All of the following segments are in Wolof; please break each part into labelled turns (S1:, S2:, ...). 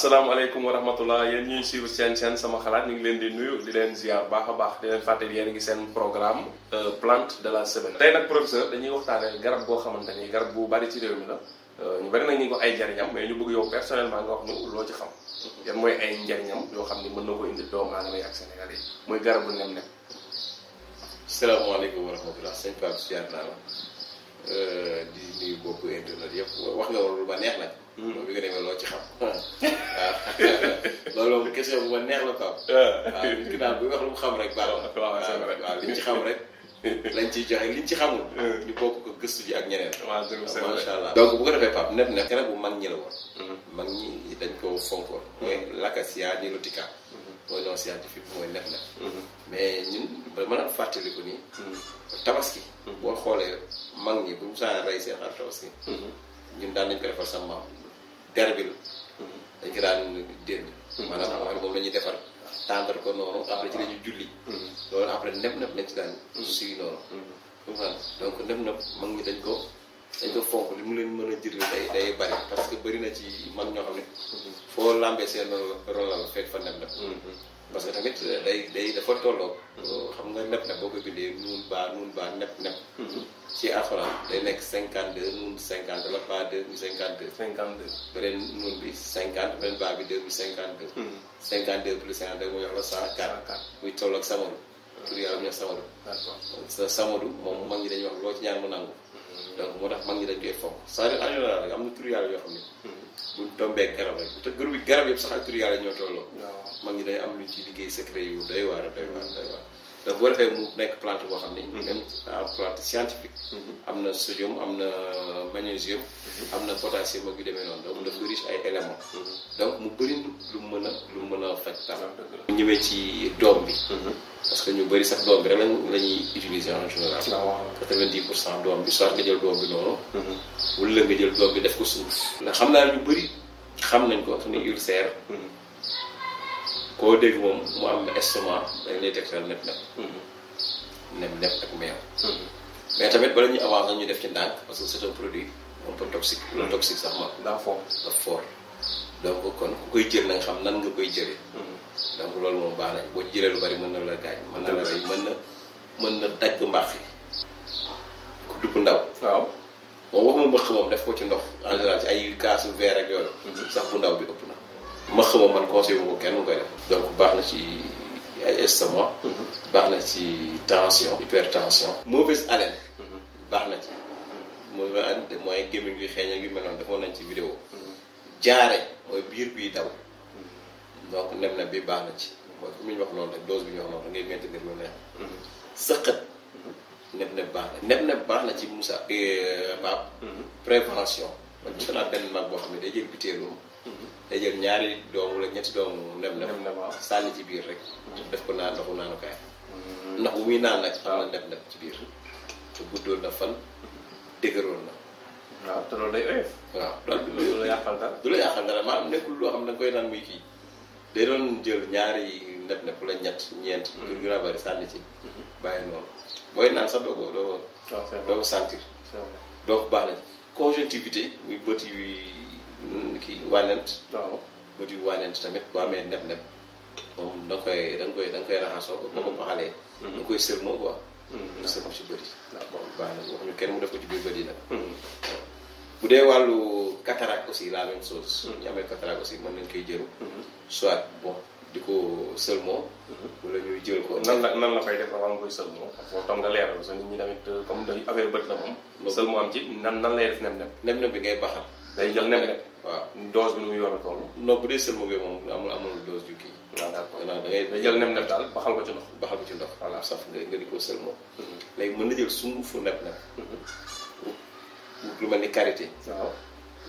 S1: asalaamaaleykum wa rahmatullah yéen ñuy suivre seen sama xalaat ñu ngi leen di nuyu di leen ziar baax a baax di leen fàttali yéen a ngi seen programme plante de la semaine. tey nag professeur dañuy waxtaanee garab boo xamante ni garab bu bari ci réew mi la ñu bari nag ñu ko ay njariñam mais ñu bëgg yow personnellement nga wax ñu loo ci xam yan mooy ay njariñam yoo xam ni mën na ko indi doomu aadama yi ak Sénégal yi muy garabu nem-nem.
S2: salaamaaleykum wa rahmatullah sëñ Pape ziar naa la di nuyu bokk internet yëpp wax nga lu ba neex nag. moom bi nga demee loo ci xam. waaw loolu moom question bu ma neex la Pape. waaw nit ki daal buy wax lu mu xam rek baax na. waaw liñ ci xam rek lañ ciy joxe liñ ci xamul. ñu bokk ko gëstu ji ak ñeneen.
S1: waaw
S2: macha allah donc bu ko defee Pape nem garab bu mag ñi la woon. mag ñi dañ ko fonkoon. mooy l'acacia nilotica. mooy non scientifique mooy nem. mais ñun ba mën a fàttaliku nii. tabaski. boo xoolee mag ñi bu ñu saa rey seen xar tabaski. ñun daan nañ ko defar sa maam derbi la. dañ ko daan dénd. maanaam moom la ñuy defar tàndar ko noonu après ci la ñuy julli. loolu après nem lañ ci daan suy noonu. donc nem mag ñi dañ ko fonk li mu leen mën a jëriñ day bari parce que bari na ci mag ñoo xam ne. foo lambee seen rolal fekk fa nem. parce que tamit day dafa tolloo. xam nga nep boo ko bindee nuun baa nep. ci alxuraan day nekk 52 nuun 50 la baa 2 bi 52.
S1: 52.
S2: beneen nuun bi 50 beneen baa bi 2 bi 52. 52 plus 52 mu jox la 104. muy toll ak Samadou. tur yàlla mu ñor Samadou.
S1: d'accord
S2: sa Samadou moom mag ñi dañuy wax loo ci ñaan mu nangu. donc moo tax mag ñi dañ koy fonk c'est-à-dire en général am na tur yàlla yoo xam ne. bu tombee garab rek te garab yëpp sax ak tur yàlla ñoo tolloo. mag ñi day am lu ci liggéey secret yu doy waar. donc boo defee mu nekk plante boo xam ne. même plante scientifique. am na sodium am na magnésium. am na potassium ak yu demee noonu donc dafa riche ay éléments. donc mu bëri lu mu mën a faj tam. bu ñëwee ci doom bi. parce que ñu bëri sax doom bi rek la ñuy utiliser en général. 90% doom bi soit nga jël doom bi noonu. wala nga jël doom bi def ko suuf. ndax xam naa ñu bëri xam nañ ko suñu ulcère. koo dégg moom mu am estomac dañ lay tegtal nem ak meew. mais tamit bala ñuy avancer ñu def ci ndànk parce que c'est un produit un peu toxique. lu toxique sax ma.
S1: daa fort
S2: donc kon ku koy jël na nga xam nan nga koy jëlee. donc loolu moom baax nañ boo jëlee lu bari mën na la gaañ. mën na la rey mën na dagg mbaax yi. ku dugg ndaw.
S1: waaw
S2: moom waxuma mbëq moom def ko ci ndox en général ci ay kaasu verre ak yooyu. sax bu ndaw bi ëpp na. mbëq moom man conseil wu ko kenn mu koy def. donc baax na ci ay estomac. baax na ci tension. hypertension. mauvaise haleine. baax na ci. mooy gémmiñ gi xeeñ ak yu mel noonu defoon nañ ci vidéo. jaare mooy biir biy daw. donc nem bi baax na ci mooy comme ni ñu wax noonu rek dose bi ñu wax noonu ngay maintenir lu neex. sëqët. nem baax na nem baax na ci Moussa Pape. prévention. man gis naa benn mag boo xam ne day jël butéelu. day jël ñaari doomu wala ñetti doomu nem sànni ci biir rek. def ko naan ndoxu naanukaay. ndax bu muy naan nag am na nem ci biir. te guddoon na fan dëgëroon na.
S1: waaw te loolu day oyof.
S2: waaw
S1: du la yàqal dara.
S2: du la yàqal dara maanaam nekkul loo xam ne da nga koy naan muy kii. day doon jël ñaari nem la ñeent. pour gën a bari sànni ci. bàyyi noonu booy naan sax doo ko sentir. donc baax na ci conjonctivité muy bët yu kii wànnent.
S1: waaw
S2: bët yu wànnent tamit boo amee nem moom da nga koy raxasoo. boo ko baxalee. da nga koy sërmoo quoi. sërmoo ci bët yi. d'accord baax na wax ñu kenn mu def ko ci biir bët yi nag. bu dee wàllu cataracte aussi la même chose. ñu amee cataracte aussi mën nañ koy jël. soit bon di ko sëlmoo. wala ñuy jël ko.
S1: nan la koy def avant nga koy sëlmoo. foofu tam nga leeral sa nit ñi tamit comme dañuy affaire bët la moom. sëlmoo am ci nan lay def nem
S2: bi ngay baxal.
S1: day jël nem.
S2: waaw
S1: dose bi nu muy yor a toll.
S2: non bu dee sëlmoo bi moom amul dose ju kii.
S1: waaw d'accord
S2: da ngay
S1: jël nem daal baxal ko ci ndox.
S2: baxal ko ci ndox. voilà saf nga di ko sëlmoo. léegi mën na jël sungufu nem. lu mel ni karité.
S1: waaw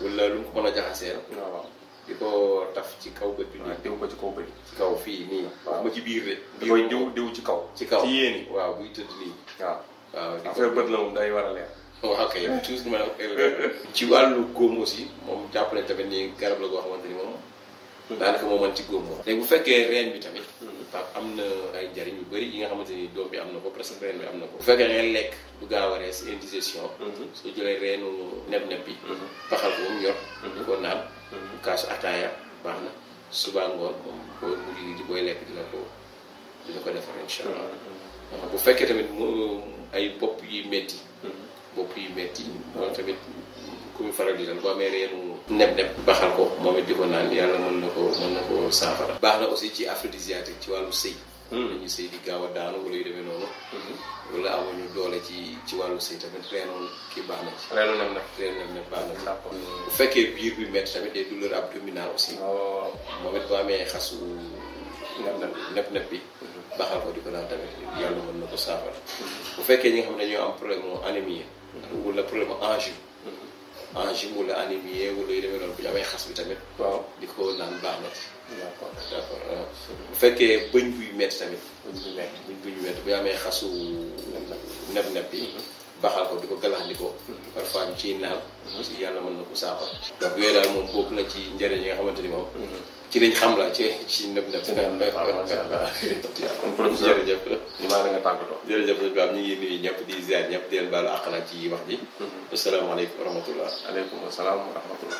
S2: wala lu mu ko mën a jaxasee.
S1: waaw
S2: di ko taf ci kaw bët bi.
S1: waaw diw ko ci kaw bët.
S2: ci kaw fii nii.
S1: waaw
S2: ma ci biir de.
S1: da koy diw ci kaw.
S2: ci kaw
S1: ci yéen yi.
S2: waaw buy tëdd nii.
S1: waaw
S2: waaw
S1: affaire bët la moom day war a leer.
S2: waaw kay toujours ma ci wàllu góom aussi moom jàpp nañ tamit ni garab la goo xamante ni moom. daanaka moo mën ci góom moom. léegi bu fekkee reen bi tamit. am na ay njariñ yu bëri yi nga xamante ni doom bi am na ko presque reen bi am na ko. bu fekkee ngay lekk bu gaaw a rees indigestion. soo jëlee reenu neb bi. baxal ko ba mu ñor. di ko naan. kaasu ataaya baax na. suba ngoon moom booy mujj di booy lekk dina ko defar incha allah. bu fekkee tamit mu ay bopp yu métti. bopp yu métti moom tamit ku mu faral di dal boo amee reenu neb baxal ko moom it di ko naan yàlla mën na ko saafara. baax na aussi ci aphrodisiaque ci wàllu sëy. dañuy sëy di gaaw a daanu wala yu demee noonu. wala amuñu doole ci wàllu sëy tamit reenu kii baax na ci.
S1: reenu neb
S2: baax na ci. d'accord bu fekkee biir bi métti tamit des douleurs abdominales aussi. moom it boo amee xasu neb bi. baxal ko di ko naan tamit yàlla mën na ko saafara. bu fekkee ñi nga xam ne dañoo am problème mu anémie. wala problème mu angine wala anémie wala yu demee noonu bu ñu amee xas bi tamit.
S1: waaw
S2: di ko naan baax na ci.
S1: d'accord
S2: bu fekkee bëñ buy métti tamit.
S1: bëñ
S2: buy métti bu ñu amee xasu neb bi. baxal ko di ko galaxndikoo. parfois ñu ciy naan. ci yàlla mën na ko saafara. donc yooyu daal moom bokk na ci njëriñ yi nga xamante ni moom. ci liñ xam la ci neb.
S1: kon professeur
S2: jërëjëf.
S1: ñu maa nga tàggatoo.
S2: jërëjëf sëñ Pape ñu ngi nuyu ñëpp di ziar ñëpp di leen baalu àq nag ci wax ji. asalaamaaleykum wa rahmatullah.
S1: aleykum salaam wa rahmatullah.